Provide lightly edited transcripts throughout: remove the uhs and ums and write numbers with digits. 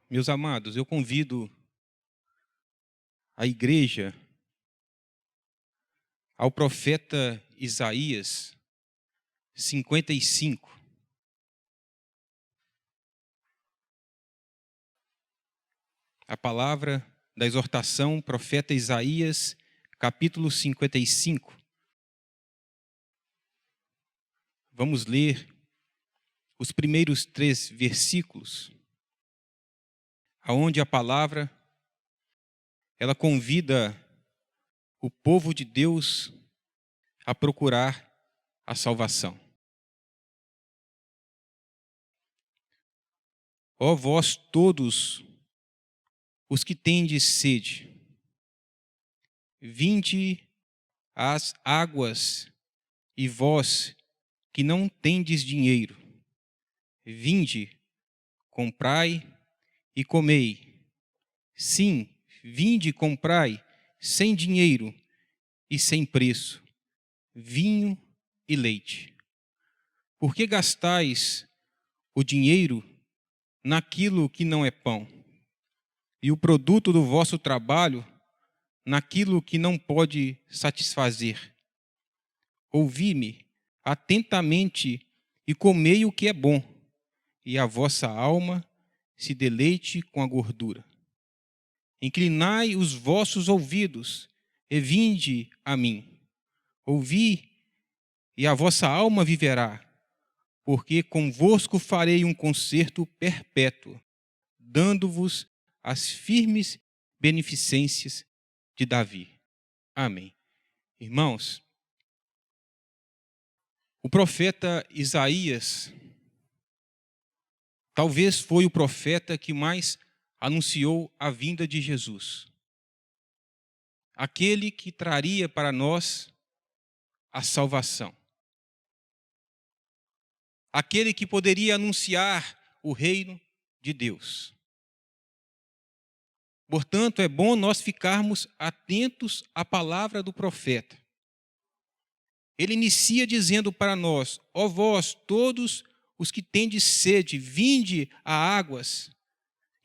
Meus amados, eu convido a igreja ao profeta Isaías 55. A palavra da exortação, profeta Isaías, capítulo 55. Vamos ler os primeiros 3 versículos, aonde a palavra ela convida o povo de Deus a procurar a salvação. Ó vós todos os que tendes sede, vinde às águas, e vós que não tendes dinheiro, vinde, comprai e comei. Sim, vinde, comprai, sem dinheiro e sem preço, vinho e leite. Por que gastais o dinheiro naquilo que não é pão, e o produto do vosso trabalho naquilo que não pode satisfazer? Ouvi-me atentamente e comei o que é bom, e a vossa alma se deleite com a gordura. Inclinai os vossos ouvidos e vinde a mim. Ouvi, e a vossa alma viverá, porque convosco farei um concerto perpétuo, dando-vos as firmes beneficências de Davi. Amém. Irmãos, o profeta Isaías talvez foi o profeta que mais anunciou a vinda de Jesus. Aquele que traria para nós a salvação. Aquele que poderia anunciar o reino de Deus. Portanto, é bom nós ficarmos atentos à palavra do profeta. Ele inicia dizendo para nós: ó vós todos os que tendes sede, vinde a águas,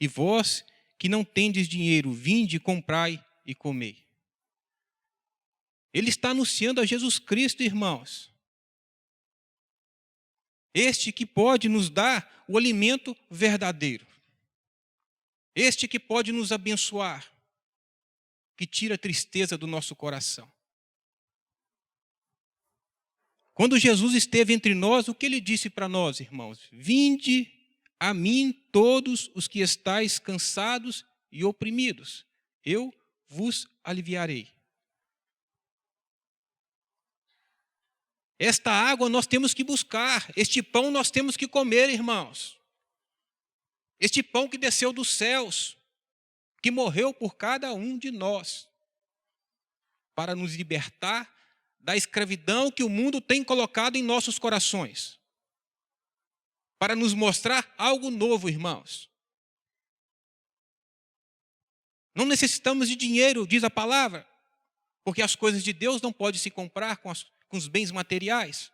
e vós que não tendes dinheiro, vinde, comprai e comei. Ele está anunciando a Jesus Cristo, irmãos. Este que pode nos dar o alimento verdadeiro. Este que pode nos abençoar, que tira a tristeza do nosso coração. Quando Jesus esteve entre nós, o que ele disse para nós, irmãos? Vinde a mim todos os que estáis cansados e oprimidos, eu vos aliviarei. Esta água nós temos que buscar, este pão nós temos que comer, irmãos. Este pão que desceu dos céus, que morreu por cada um de nós, para nos libertar da escravidão que o mundo tem colocado em nossos corações. Para nos mostrar algo novo, irmãos. Não necessitamos de dinheiro, diz a palavra, porque as coisas de Deus não podem se comprar com os bens materiais.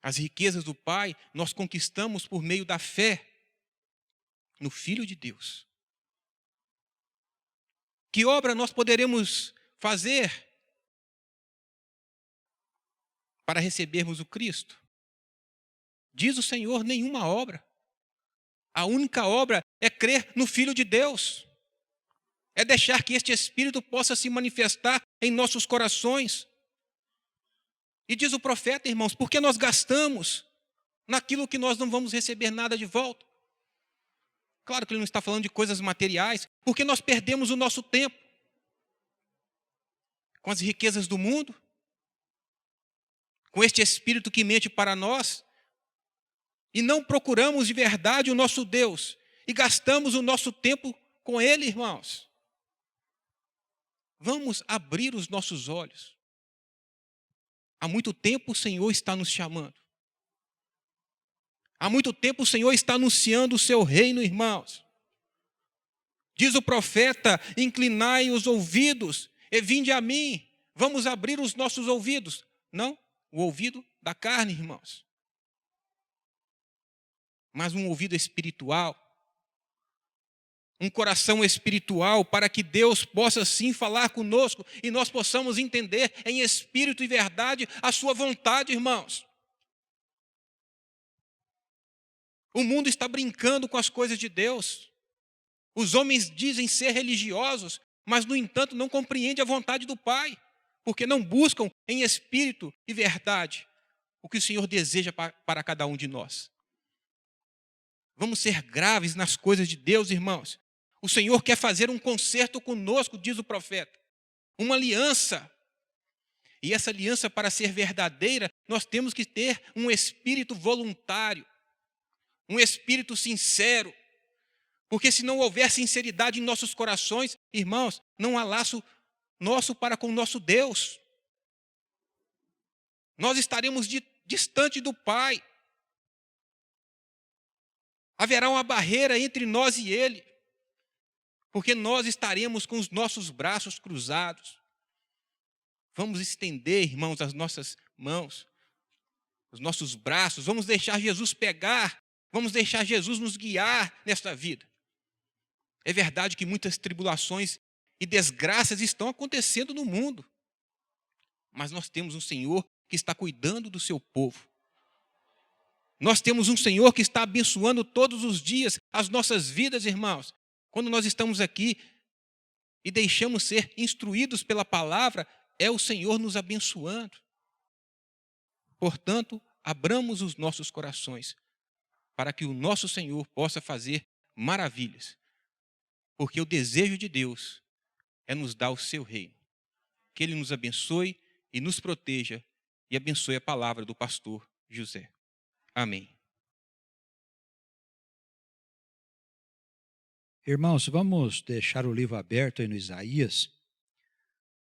As riquezas do Pai nós conquistamos por meio da fé no Filho de Deus. Que obra nós poderemos fazer para recebermos o Cristo? Diz o Senhor, nenhuma obra. A única obra é crer no Filho de Deus. É deixar que este Espírito possa se manifestar em nossos corações. E diz o profeta, irmãos, por que nós gastamos naquilo que nós não vamos receber nada de volta? Claro que ele não está falando de coisas materiais, porque nós perdemos o nosso tempo com as riquezas do mundo, com este espírito que mente para nós, e não procuramos de verdade o nosso Deus, e gastamos o nosso tempo com Ele, irmãos. Vamos abrir os nossos olhos. Há muito tempo o Senhor está nos chamando. Há muito tempo o Senhor está anunciando o seu reino, irmãos. Diz o profeta, inclinai os ouvidos e vinde a mim. Vamos abrir os nossos ouvidos. Não o ouvido da carne, irmãos. mas um ouvido espiritual, um coração espiritual, para que Deus possa sim falar conosco e nós possamos entender em espírito e verdade a sua vontade, irmãos. O mundo está brincando com as coisas de Deus. Os homens dizem ser religiosos, mas, no entanto, não compreendem a vontade do Pai, porque não buscam em espírito e verdade o que o Senhor deseja para cada um de nós. Vamos ser graves nas coisas de Deus, irmãos. O Senhor quer fazer um concerto conosco, diz o profeta, uma aliança. E essa aliança, para ser verdadeira, nós temos que ter um espírito voluntário, um espírito sincero. Porque se não houver sinceridade em nossos corações, irmãos, não há laço nosso para com o nosso Deus. Nós estaremos distante do Pai. Haverá uma barreira entre nós e Ele, porque nós estaremos com os nossos braços cruzados. Vamos estender, irmãos, as nossas mãos, os nossos braços, vamos deixar Jesus pegar, vamos deixar Jesus nos guiar nesta vida. É verdade que muitas tribulações e desgraças estão acontecendo no mundo, mas nós temos um Senhor que está cuidando do seu povo. Nós temos um Senhor que está abençoando todos os dias as nossas vidas, irmãos. Quando nós estamos aqui e deixamos ser instruídos pela palavra, é o Senhor nos abençoando. Portanto, abramos os nossos corações para que o nosso Senhor possa fazer maravilhas. Porque o desejo de Deus é nos dar o seu reino. Que Ele nos abençoe e nos proteja e abençoe a palavra do pastor José. Amém. Irmãos, vamos deixar o livro aberto aí no Isaías.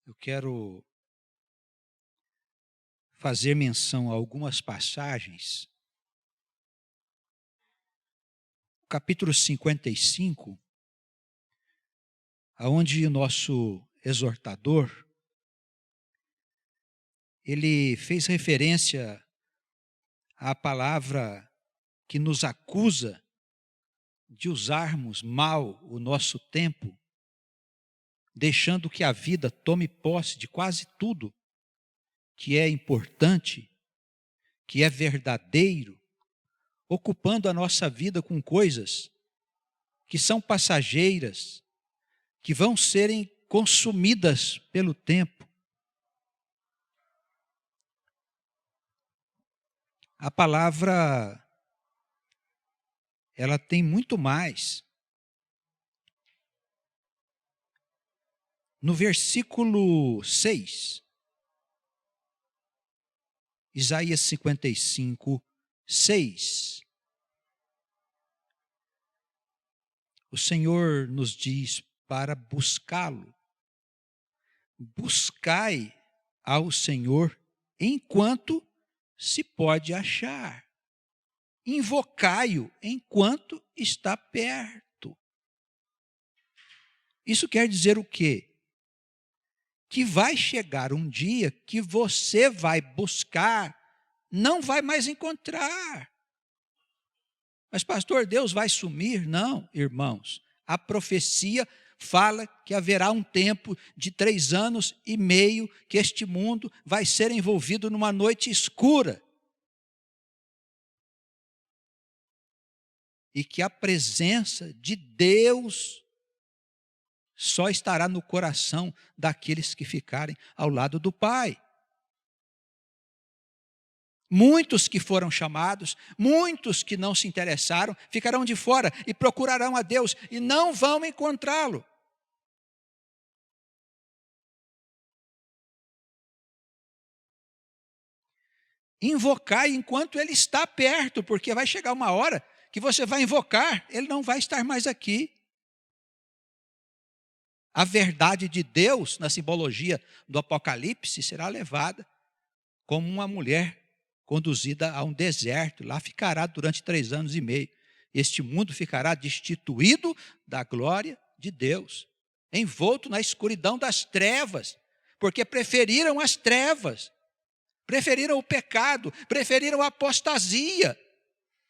Eu quero fazer menção a algumas passagens. Capítulo 55, aonde o nosso exortador, ele fez referência à palavra que nos acusa de usarmos mal o nosso tempo, deixando que a vida tome posse de quase tudo que é importante, que é verdadeiro, ocupando a nossa vida com coisas que são passageiras, que vão serem consumidas pelo tempo. A palavra, ela tem muito mais. No versículo 6, Isaías 55, 6, o Senhor nos diz para buscá-lo. Buscai ao Senhor enquanto se pode achar. Invocai-o enquanto está perto. Isso quer dizer o quê? Que vai chegar um dia que você vai buscar, não vai mais encontrar. Mas, pastor, Deus vai sumir? Não, irmãos. A profecia fala que haverá um tempo de 3 anos e meio que este mundo vai ser envolvido numa noite escura. E que a presença de Deus só estará no coração daqueles que ficarem ao lado do Pai. Muitos que foram chamados, muitos que não se interessaram, ficarão de fora e procurarão a Deus e não vão encontrá-lo. Invocai enquanto Ele está perto, porque vai chegar uma hora que você vai invocar, Ele não vai estar mais aqui. A verdade de Deus, na simbologia do Apocalipse, será levada como uma mulher conduzida a um deserto. Lá ficará durante 3 anos e meio. Este mundo ficará destituído da glória de Deus, envolto na escuridão das trevas, porque preferiram as trevas, preferiram o pecado, preferiram a apostasia,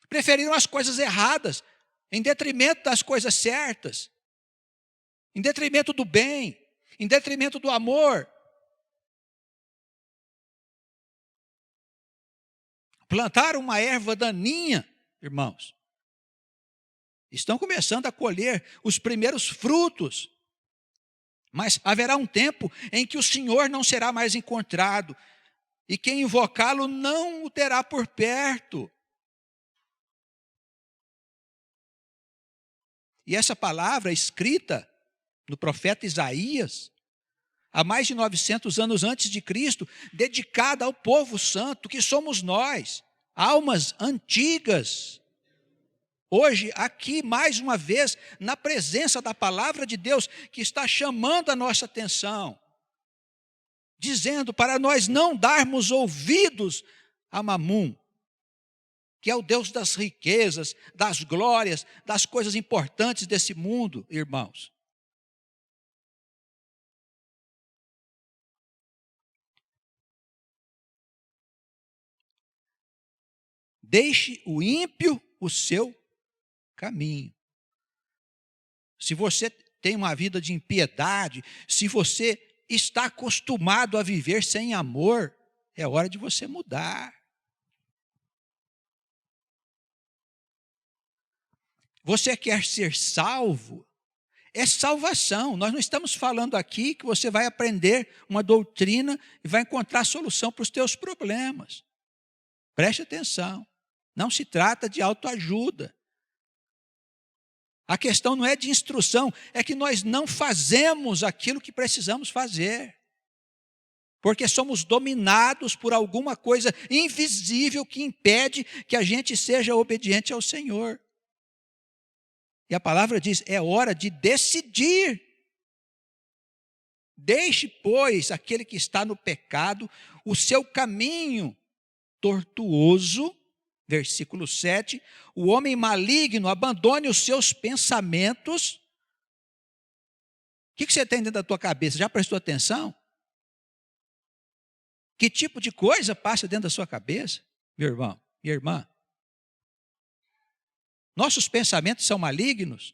Preferiram as coisas erradas em detrimento das coisas certas, em detrimento do bem, em detrimento do amor. Plantaram uma erva daninha, irmãos. Estão começando a colher os primeiros frutos. Mas haverá um tempo em que o Senhor não será mais encontrado, e quem invocá-lo não o terá por perto. E essa palavra escrita no profeta Isaías, há mais de 900 anos antes de Cristo, dedicada ao povo santo, que somos nós, almas antigas. Hoje, aqui, mais uma vez, na presença da palavra de Deus, que está chamando a nossa atenção, dizendo para nós não darmos ouvidos a Mamum, que é o Deus das riquezas, das glórias, das coisas importantes desse mundo, irmãos. Deixe o ímpio o seu caminho. Se você tem uma vida de impiedade, se você está acostumado a viver sem amor, é hora de você mudar. Você quer ser salvo? É salvação. Nós não estamos falando aqui que você vai aprender uma doutrina e vai encontrar solução para os teus problemas. Preste atenção. Não se trata de autoajuda. A questão não é de instrução, é que nós não fazemos aquilo que precisamos fazer. Porque somos dominados por alguma coisa invisível que impede que a gente seja obediente ao Senhor. E a palavra diz, é hora de decidir. Deixe, pois, aquele que está no pecado, o seu caminho tortuoso, versículo 7, o homem maligno abandone os seus pensamentos. O que você tem dentro da tua cabeça? Já prestou atenção? Que tipo de coisa passa dentro da sua cabeça, meu irmão, minha irmã? Nossos pensamentos são malignos.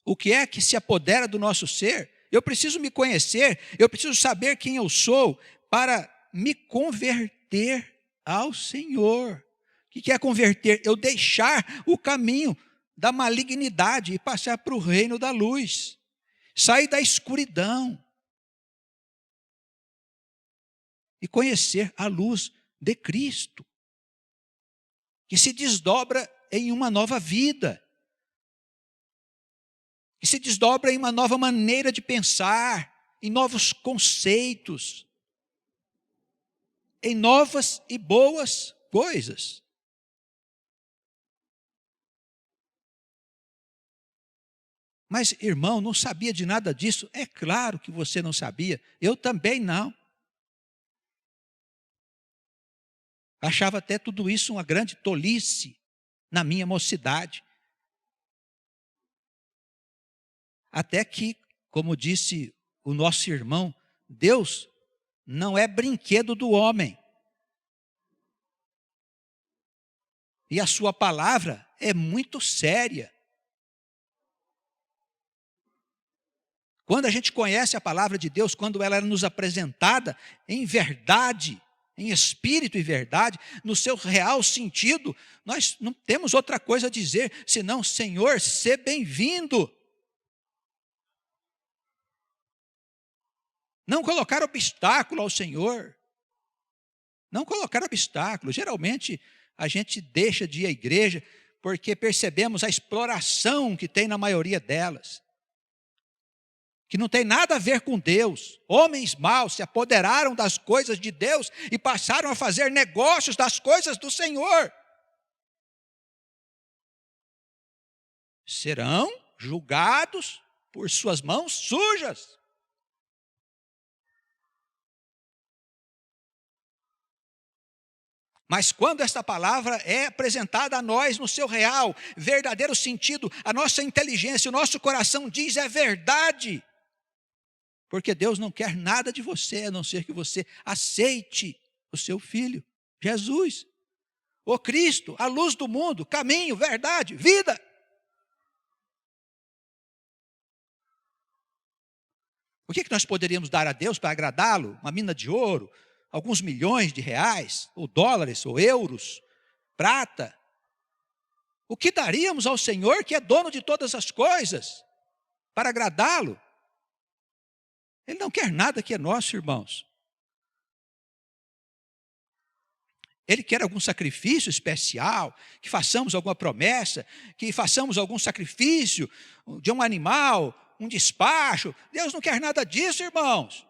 O que é que se apodera do nosso ser? Eu preciso me conhecer, eu preciso saber quem eu sou para me converter ao Senhor. O que é converter? Eu deixar o caminho da malignidade e passar para o reino da luz. Sair da escuridão e conhecer a luz de Cristo, que se desdobra em uma nova vida, que se desdobra em uma nova maneira de pensar, em novos conceitos, em novas e boas coisas. Mas, irmão, não sabia de nada disso? É claro que você não sabia, eu também não. Achava até tudo isso uma grande tolice na minha mocidade. Até que, como disse o nosso irmão, Deus não é brinquedo do homem. E a sua palavra é muito séria. Quando a gente conhece a palavra de Deus, quando ela é nos apresentada em verdade, em espírito e verdade, no seu real sentido, nós não temos outra coisa a dizer, senão, Senhor, seja bem-vindo. Não colocar obstáculo ao Senhor. Não colocar obstáculo. Geralmente, a gente deixa de ir à igreja porque percebemos a exploração que tem na maioria delas. Que não tem nada a ver com Deus. Homens maus se apoderaram das coisas de Deus e passaram a fazer negócios das coisas do Senhor. Serão julgados por suas mãos sujas. Mas quando esta palavra é apresentada a nós no seu real, verdadeiro sentido, a nossa inteligência, o nosso coração diz é verdade. Porque Deus não quer nada de você, a não ser que você aceite o seu Filho, Jesus. O Cristo, a luz do mundo, caminho, verdade, vida. O que nós poderíamos dar a Deus para agradá-lo? Uma mina de ouro, alguns milhões de reais, ou dólares, ou euros, prata. O que daríamos ao Senhor, que é dono de todas as coisas, para agradá-lo? Ele não quer nada que é nosso, irmãos. Ele quer algum sacrifício especial, que façamos alguma promessa, que façamos algum sacrifício de um animal, um despacho. Deus não quer nada disso, irmãos.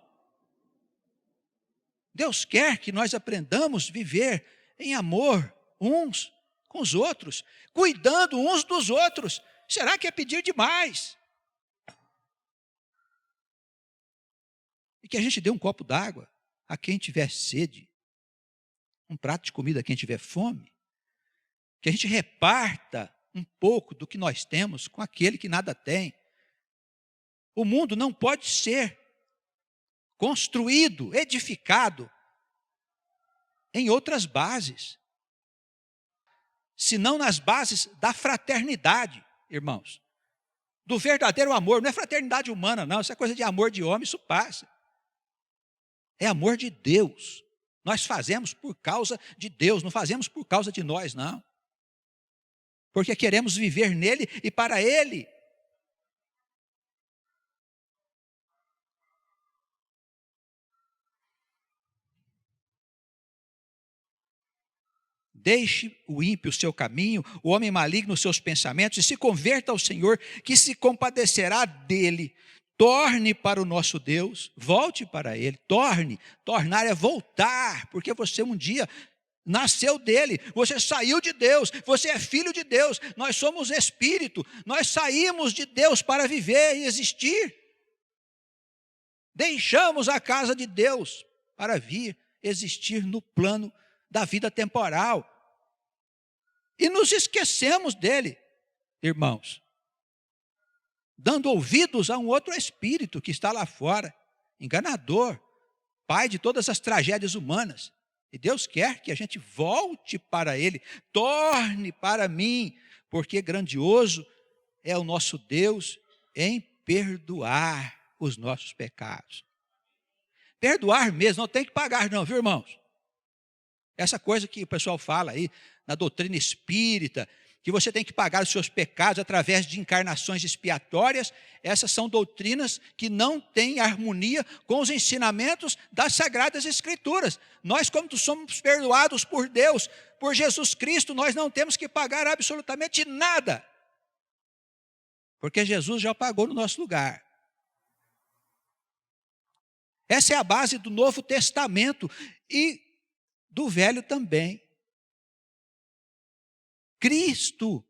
Deus quer que nós aprendamos a viver em amor uns com os outros, cuidando uns dos outros. Será que é pedir demais? E que a gente dê um copo d'água a quem tiver sede, um prato de comida a quem tiver fome, que a gente reparta um pouco do que nós temos com aquele que nada tem. O mundo não pode ser construído, edificado em outras bases, senão nas bases da fraternidade, irmãos, do verdadeiro amor. Não é fraternidade humana, não, isso é coisa de amor de homem, isso passa. É amor de Deus. Nós fazemos por causa de Deus, não fazemos por causa de nós, não. Porque queremos viver nele e para ele. Deixe o ímpio o seu caminho, o homem maligno os seus pensamentos, e se converta ao Senhor, que se compadecerá dele. Torne para o nosso Deus, volte para ele, tornar é voltar, porque você um dia nasceu dele, você saiu de Deus, você é filho de Deus, nós somos espírito, nós saímos de Deus para viver e existir. Deixamos a casa de Deus para vir existir no plano da vida temporal. E nos esquecemos dele, irmãos, dando ouvidos a um outro espírito que está lá fora, enganador, pai de todas as tragédias humanas. E Deus quer que a gente volte para ele, torne para mim, porque grandioso é o nosso Deus em perdoar os nossos pecados. Perdoar mesmo, não tem que pagar não, viu, irmãos? Essa coisa que o pessoal fala aí, na doutrina espírita, que você tem que pagar os seus pecados através de encarnações expiatórias, essas são doutrinas que não têm harmonia com os ensinamentos das Sagradas Escrituras. Nós, como somos perdoados por Deus, por Jesus Cristo, nós não temos que pagar absolutamente nada, porque Jesus já pagou no nosso lugar. Essa é a base do Novo Testamento e do Velho também. Cristo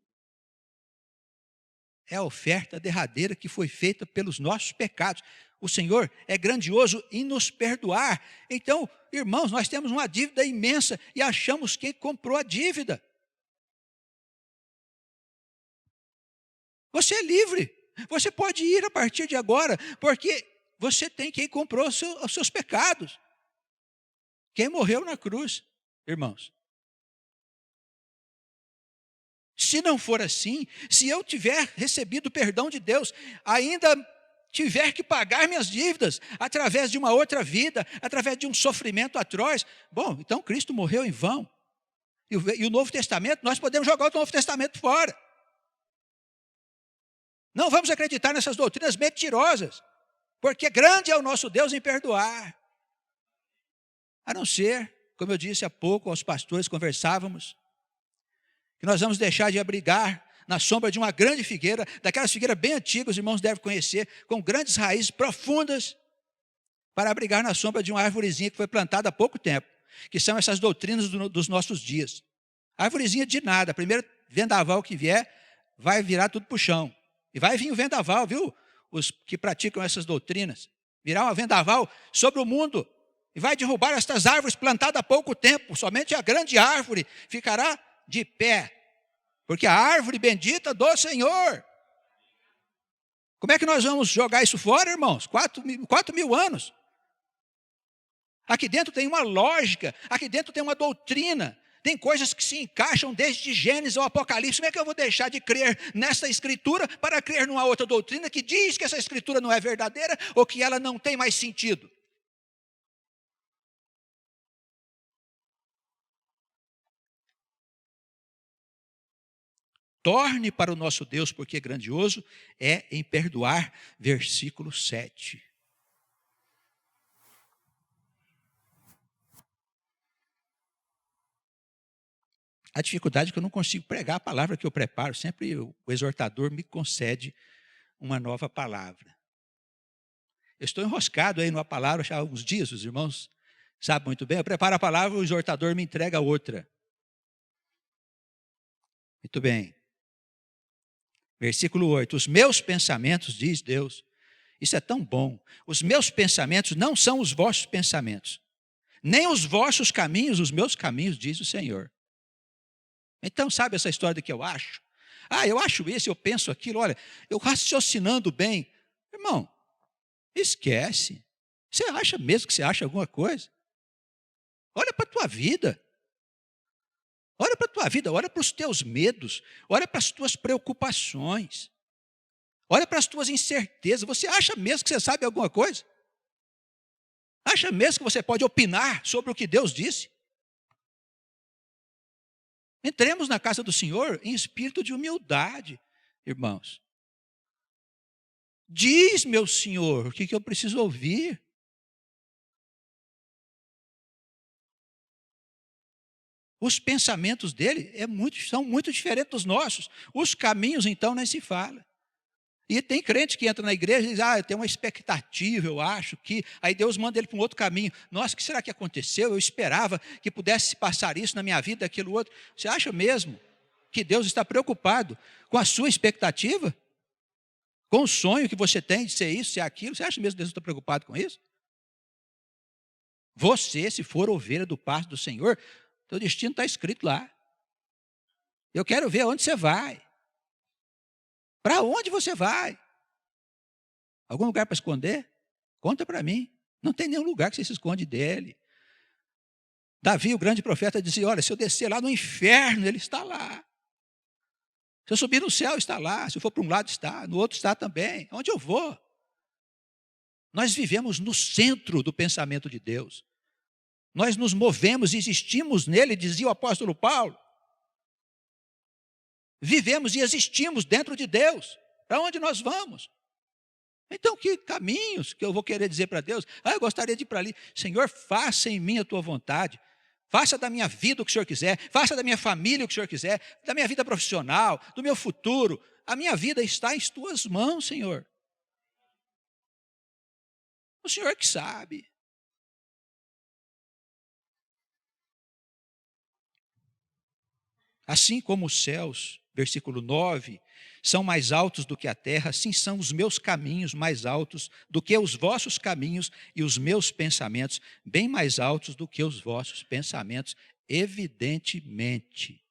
é a oferta derradeira que foi feita pelos nossos pecados. O Senhor é grandioso em nos perdoar. Então, irmãos, nós temos uma dívida imensa e achamos quem comprou a dívida. Você é livre. Você pode ir a partir de agora, porque você tem quem comprou os seus pecados. Quem morreu na cruz, irmãos. Se não for assim, se eu tiver recebido o perdão de Deus, ainda tiver que pagar minhas dívidas através de uma outra vida, através de um sofrimento atroz, bom, então Cristo morreu em vão. E o Novo Testamento, nós podemos jogar o Novo Testamento fora. Não vamos acreditar nessas doutrinas mentirosas, porque grande é o nosso Deus em perdoar. A não ser, como eu disse há pouco aos pastores, conversávamos, que nós vamos deixar de abrigar na sombra de uma grande figueira, daquelas figueiras bem antigas, os irmãos devem conhecer, com grandes raízes profundas, para abrigar na sombra de uma árvorezinha que foi plantada há pouco tempo, que são essas doutrinas dos nossos dias. Árvorezinha de nada, primeiro vendaval que vier, vai virar tudo para o chão. E vai vir o vendaval, viu? Os que praticam essas doutrinas. Virá um vendaval sobre o mundo e vai derrubar estas árvores plantadas há pouco tempo. Somente a grande árvore ficará de pé, porque a árvore bendita do Senhor. Como é que nós vamos jogar isso fora, irmãos? 4.000 anos. Aqui dentro tem uma lógica, aqui dentro tem uma doutrina, Tem coisas que se encaixam desde Gênesis ao Apocalipse. Como é que eu vou deixar de crer nessa escritura para crer numa outra doutrina que diz que essa escritura não é verdadeira ou que ela não tem mais sentido? Torne para o nosso Deus, porque grandioso é em perdoar. Versículo 7. A dificuldade é que eu não consigo pregar a palavra que eu preparo. Sempre o exortador me concede uma nova palavra. Eu estou enroscado aí numa palavra já há alguns dias, os irmãos sabem muito bem. Eu preparo a palavra, o exortador me entrega outra. Muito bem. Versículo 8. Os meus pensamentos, diz Deus, isso é tão bom. Os meus pensamentos não são os vossos pensamentos, nem os vossos caminhos, os meus caminhos, diz o Senhor. Então, sabe essa história de que eu acho? Eu acho isso, eu penso aquilo, olha, eu raciocinando bem. Irmão, esquece. Você acha mesmo que você acha alguma coisa? Olha para a tua vida. Olha para a tua vida, olha para os teus medos, olha para as tuas preocupações, olha para as tuas incertezas. Você acha mesmo que você sabe alguma coisa? Acha mesmo que você pode opinar sobre o que Deus disse? Entremos na casa do Senhor em espírito de humildade, irmãos. Diz, meu Senhor, o que eu preciso ouvir. Os pensamentos dele são muito diferentes dos nossos. Os caminhos, então, nem se fala. E tem crente que entra na igreja e diz, eu tenho uma expectativa, eu acho que... Aí Deus manda ele para um outro caminho. Nossa, o que será que aconteceu? Eu esperava que pudesse passar isso na minha vida, aquilo outro. Você acha mesmo que Deus está preocupado com a sua expectativa? Com o sonho que você tem de ser isso, ser aquilo? Você acha mesmo que Deus está preocupado com isso? Você, se for ovelha do pasto do Senhor... Teu destino está escrito lá. Eu quero ver onde você vai. Para onde você vai? Algum lugar para esconder? Conta para mim. Não tem nenhum lugar que você se esconde dele. Davi, o grande profeta, dizia, olha, se eu descer lá no inferno, ele está lá. Se eu subir no céu, está lá. Se eu for para um lado, está. No outro está também. Onde eu vou? Nós vivemos no centro do pensamento de Deus. Nós nos movemos e existimos nele, dizia o apóstolo Paulo. Vivemos e existimos dentro de Deus. Para onde nós vamos? Então, que caminhos que eu vou querer dizer para Deus? Eu gostaria de ir para ali. Senhor, faça em mim a tua vontade. Faça da minha vida o que o Senhor quiser. Faça da minha família o que o Senhor quiser. Da minha vida profissional, do meu futuro. A minha vida está em tuas mãos, Senhor. O Senhor que sabe. Assim como os céus, versículo 9, são mais altos do que a terra, assim são os meus caminhos mais altos do que os vossos caminhos e os meus pensamentos bem mais altos do que os vossos pensamentos, evidentemente,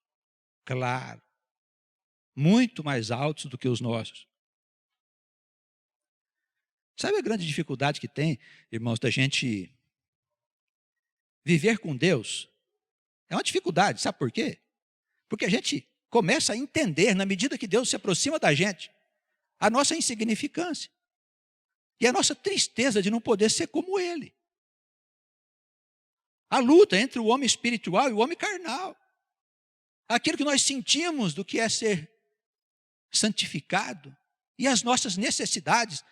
claro, muito mais altos do que os nossos. Sabe a grande dificuldade que tem, irmãos, da gente viver com Deus? É uma dificuldade, sabe por quê? Porque a gente começa a entender, na medida que Deus se aproxima da gente, a nossa insignificância. E a nossa tristeza de não poder ser como Ele. A luta entre o homem espiritual e o homem carnal. Aquilo que nós sentimos do que é ser santificado. E as nossas necessidades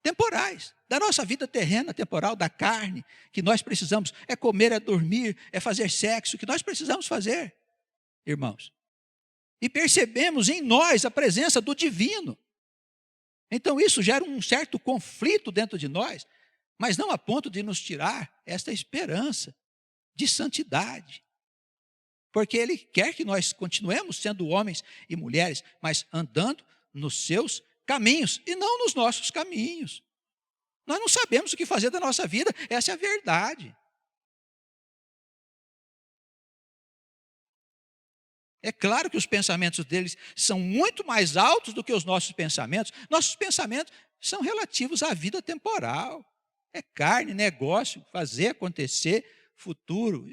temporais. Da nossa vida terrena, temporal, da carne. Que nós precisamos é comer, é dormir, é fazer sexo. Que nós precisamos fazer. Irmãos, e percebemos em nós a presença do divino. Então isso gera um certo conflito dentro de nós, mas não a ponto de nos tirar esta esperança de santidade. Porque Ele quer que nós continuemos sendo homens e mulheres, mas andando nos seus caminhos e não nos nossos caminhos. Nós não sabemos o que fazer da nossa vida, essa é a verdade. É claro que os pensamentos deles são muito mais altos do que os nossos pensamentos. Nossos pensamentos são relativos à vida temporal. É carne, negócio, fazer acontecer, futuro.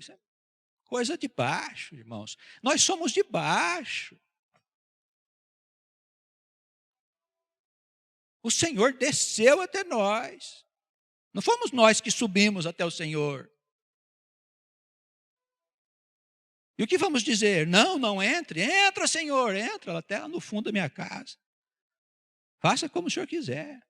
Coisa de baixo, irmãos. Nós somos de baixo. O Senhor desceu até nós. Não fomos nós que subimos até o Senhor. E o que vamos dizer? Não, não entre. Entra, Senhor, entra até lá no fundo da minha casa. Faça como o Senhor quiser.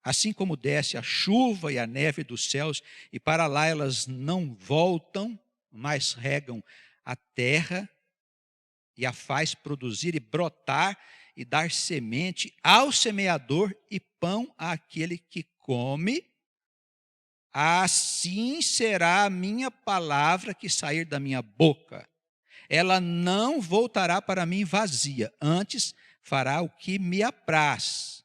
Assim como desce a chuva e a neve dos céus, e para lá elas não voltam, mas regam a terra e a faz produzir e brotar e dar semente ao semeador e pão àquele que come, assim será a minha palavra que sair da minha boca. Ela não voltará para mim vazia, antes fará o que me apraz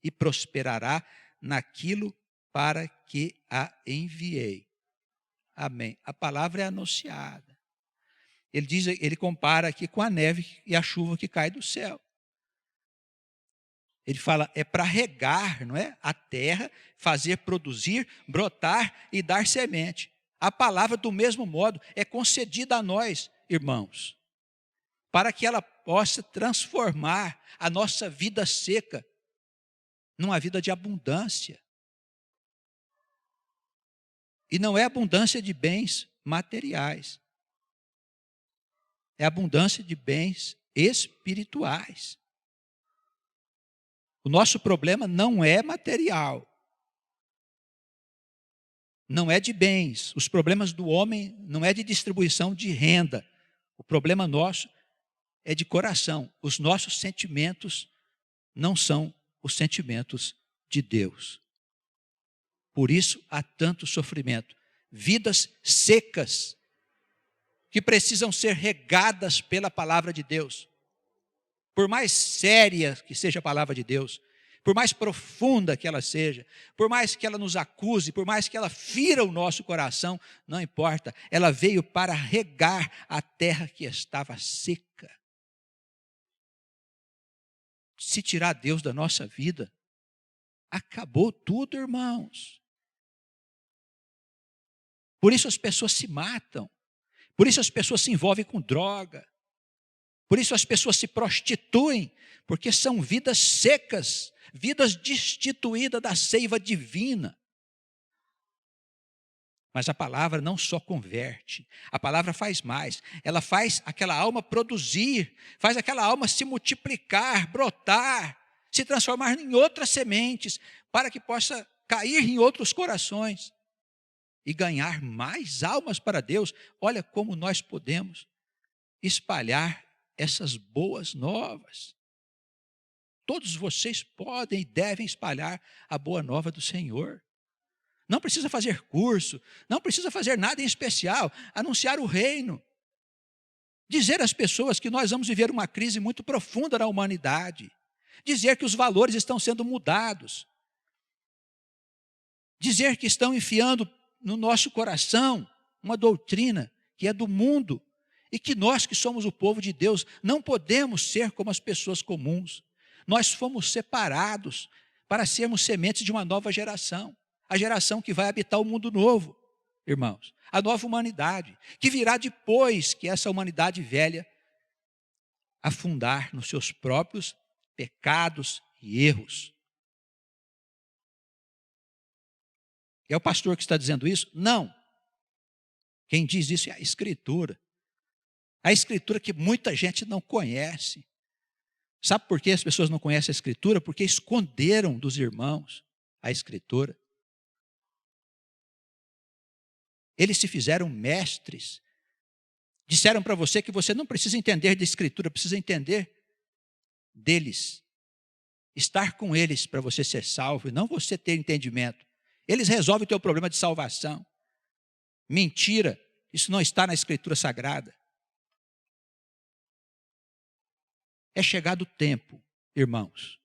e prosperará naquilo para que a enviei. Amém. A palavra é anunciada. Ele compara aqui com a neve e a chuva que cai do céu. Ele fala, é para regar, não é? A terra, fazer produzir, brotar e dar semente. A palavra, do mesmo modo, é concedida a nós, irmãos, para que ela possa transformar a nossa vida seca numa vida de abundância. E não é abundância de bens materiais. É abundância de bens espirituais. O nosso problema não é material. Não é de bens. Os problemas do homem não é de distribuição de renda. O problema nosso é de coração. Os nossos sentimentos não são os sentimentos de Deus. Por isso há tanto sofrimento. Vidas secas que precisam ser regadas pela palavra de Deus. Por mais séria que seja a palavra de Deus, por mais profunda que ela seja, por mais que ela nos acuse, por mais que ela fira o nosso coração, não importa, ela veio para regar a terra que estava seca. Se tirar Deus da nossa vida, acabou tudo, irmãos. Por isso as pessoas se matam. Por isso as pessoas se envolvem com droga. Por isso as pessoas se prostituem, porque são vidas secas, vidas destituídas da seiva divina. Mas a palavra não só converte, a palavra faz mais. Ela faz aquela alma produzir, faz aquela alma se multiplicar, brotar, se transformar em outras sementes, para que possa cair em outros corações e ganhar mais almas para Deus. Olha como nós podemos espalhar essas boas novas. Todos vocês podem e devem espalhar a boa nova do Senhor. Não precisa fazer curso, não precisa fazer nada em especial, anunciar o reino. Dizer às pessoas que nós vamos viver uma crise muito profunda na humanidade. Dizer que os valores estão sendo mudados. Dizer que estão enfiando no nosso coração uma doutrina que é do mundo e que nós que somos o povo de Deus não podemos ser como as pessoas comuns. Nós fomos separados para sermos sementes de uma nova geração, a geração que vai habitar o mundo novo, irmãos, a nova humanidade, que virá depois que essa humanidade velha afundar nos seus próprios pecados e erros. É o pastor que está dizendo isso? Não. Quem diz isso é a Escritura. A Escritura que muita gente não conhece. Sabe por que as pessoas não conhecem a Escritura? Porque esconderam dos irmãos a Escritura. Eles se fizeram mestres. Disseram para você que você não precisa entender de Escritura, precisa entender deles. Estar com eles para você ser salvo e não você ter entendimento. Eles resolvem o teu problema de salvação. Mentira, isso não está na Escritura Sagrada. É chegado o tempo, irmãos,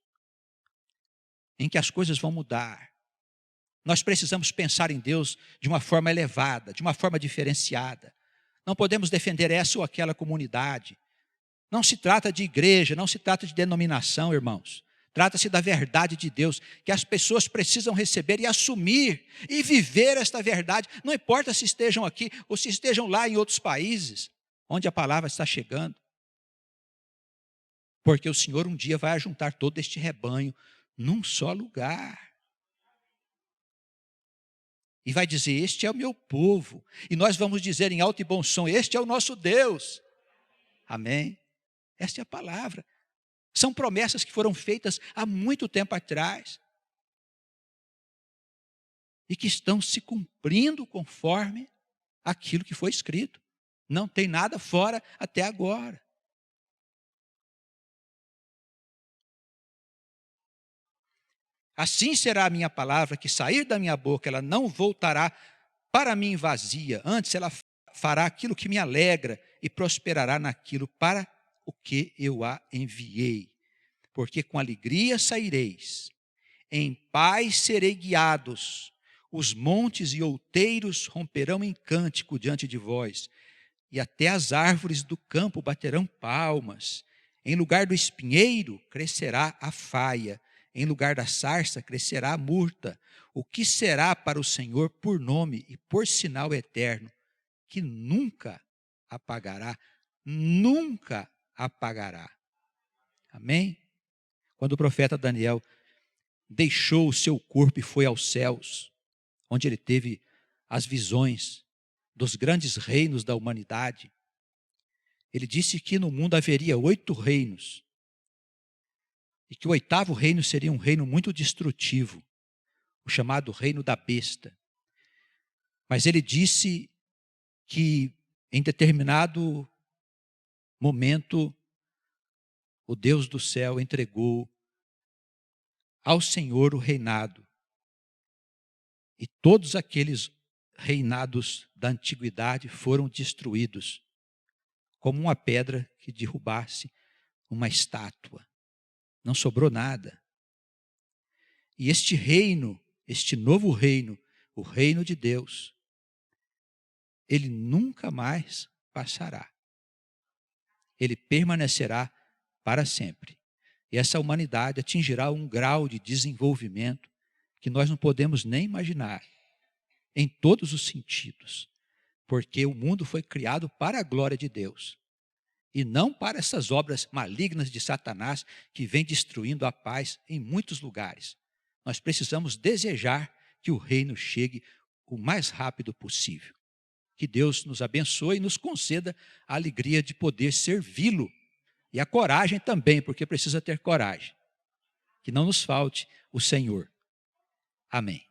em que as coisas vão mudar. Nós precisamos pensar em Deus de uma forma elevada, de uma forma diferenciada. Não podemos defender essa ou aquela comunidade. Não se trata de igreja, não se trata de denominação, irmãos. Trata-se da verdade de Deus, que as pessoas precisam receber e assumir e viver esta verdade. Não importa se estejam aqui ou se estejam lá em outros países, onde a palavra está chegando. Porque o Senhor um dia vai ajuntar todo este rebanho num só lugar. E vai dizer, este é o meu povo. E nós vamos dizer em alto e bom som, este é o nosso Deus. Amém? Esta é a palavra. São promessas que foram feitas há muito tempo atrás. E que estão se cumprindo conforme aquilo que foi escrito. Não tem nada fora até agora. Assim será a minha palavra que sair da minha boca, ela não voltará para mim vazia. Antes ela fará aquilo que me alegra e prosperará naquilo para o que eu a enviei. Porque com alegria saireis, em paz serei guiados, os montes e outeiros romperão em cântico diante de vós, e até as árvores do campo baterão palmas. Em lugar do espinheiro crescerá a faia, em lugar da sarça crescerá a murta. O que será para o Senhor por nome e por sinal eterno, que nunca apagará, nunca apagará. Amém? Quando o profeta Daniel deixou o seu corpo e foi aos céus, onde ele teve as visões dos grandes reinos da humanidade, ele disse que no mundo haveria 8 reinos, e que o 8º reino seria um reino muito destrutivo, o chamado reino da besta. Mas ele disse que em determinado momento, o Deus do céu entregou ao Senhor o reinado. E todos aqueles reinados da antiguidade foram destruídos, como uma pedra que derrubasse uma estátua. Não sobrou nada. E este reino, este novo reino, o reino de Deus, ele nunca mais passará. Ele permanecerá para sempre. E essa humanidade atingirá um grau de desenvolvimento que nós não podemos nem imaginar, em todos os sentidos, porque o mundo foi criado para a glória de Deus, e não para essas obras malignas de Satanás que vem destruindo a paz em muitos lugares. Nós precisamos desejar que o reino chegue o mais rápido possível. Que Deus nos abençoe e nos conceda a alegria de poder servi-lo. E a coragem também, porque precisa ter coragem. Que não nos falte o Senhor. Amém.